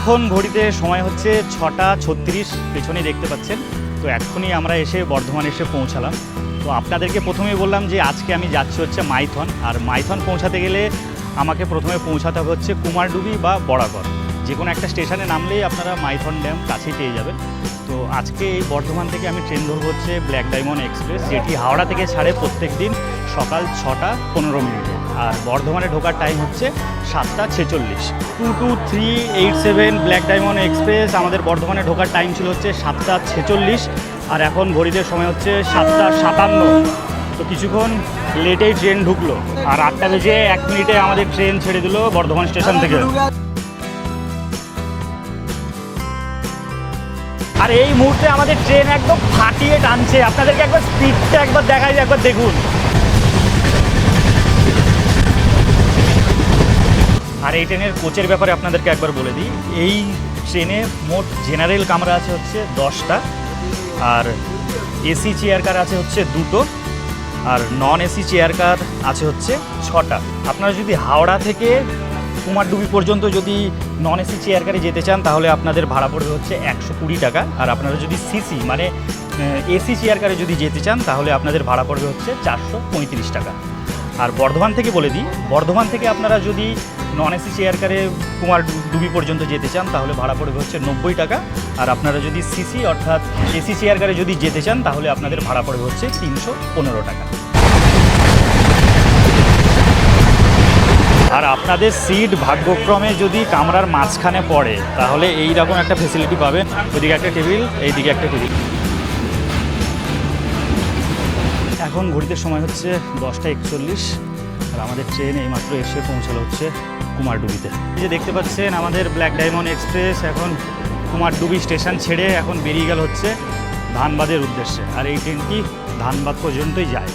এখন ঘড়িতে সময় হচ্ছে 6:36, পেছনে দেখতে পাচ্ছেন। তো এখনই আমরা এসে বর্ধমান এসে পৌঁছালাম। তো আপনাদেরকে প্রথমেই বললাম যে আজকে আমি যাচ্ছি হচ্ছে মাইথন, আর মাইথন পৌঁছাতে গেলে আমাকে প্রথমে পৌঁছাতে হবে হচ্ছে কুমারডুবি বা বরাগড়। যে কোনো একটা স্টেশনে নামলেই আপনারা মাইথন ড্যাম কাছেই পেয়ে যাবেন। তো আজকে এই বর্ধমান থেকে আমি ট্রেন ধরবো হচ্ছে ব্ল্যাক ডায়মন্ড এক্সপ্রেস, যেটি হাওড়া থেকে ছাড়ে প্রত্যেক দিন সকাল 6:15। আর বর্ধমানে ঢোকার টাইম হচ্ছে 7:46। 22387 ব্ল্যাক ডায়মন্ড এক্সপ্রেস আমাদের বর্ধমানে ঢোকার টাইম ছিল হচ্ছে 7:46, আর এখন ঘড়িতে সময় হচ্ছে 7:57। তো কিছুক্ষণ লেটেই ট্রেন ঢুকলো, আর 8:01 আমাদের ট্রেন ছেড়ে দিল বর্ধমান স্টেশন থেকে। আর এই মুহূর্তে আমাদের ট্রেন একদম ফাটিয়ে টানছে। আপনাদেরকে একবার স্পিডটা একবার দেখাই, একবার দেখুন। আর এই ট্রেনের কোচের ব্যাপারে আপনাদেরকে একবার বলে দিই, এই ট্রেনে মোট জেনারেল কামরা আছে হচ্ছে 10টা, আর এসি চেয়ার কার আছে হচ্ছে 2টো, আর নন এসি চেয়ার কার আছে হচ্ছে 6টা। আপনারা যদি হাওড়া থেকে কুমারডুবি পর্যন্ত যদি নন এসি চেয়ার কারে যেতে চান তাহলে আপনাদের ভাড়া পড়বে হচ্ছে 120 টাকা। আর আপনারা যদি সিসি মানে এসি চেয়ার কারে যদি যেতে চান তাহলে আপনাদের ভাড়া পড়বে হচ্ছে 435 টাকা। আর বর্ধমান থেকে বলে দিই, বর্ধমান থেকে আপনারা যদি নন এসি চেয়ার কারে কুমারডুবি পর্যন্ত যেতে চান তাহলে ভাড়া পড়বে হচ্ছে 90 টাকা। আর আপনারা যদি সিসি অর্থাৎ এসি চেয়ার কারে যদি যেতে চান তাহলে আপনাদের ভাড়া পড়বে হচ্ছে 315 টাকা। আর আপনাদের সিট ভাগ্যক্রমে যদি কামরার মাঝখানে পড়ে তাহলে এই রকম একটা ফেসিলিটি পাবেন, ওইদিকে একটা টেবিল, এইদিকে একটা টেবিল। এখন ঘড়িতে সময় হচ্ছে 10:41, আর আমাদের ট্রেন এইমাত্র এসে পৌঁছালো হচ্ছে কুমারডুবিতে। এই যে দেখতে পাচ্ছেন আমাদের ব্ল্যাক ডায়মন্ড এক্সপ্রেস এখন কুমারডুবি স্টেশন ছেড়ে এখন বেরিয়ে গেল হচ্ছে ধানবাদের উদ্দেশ্যে, আর এই ট্রেনটি ধানবাদ পর্যন্তই যায়।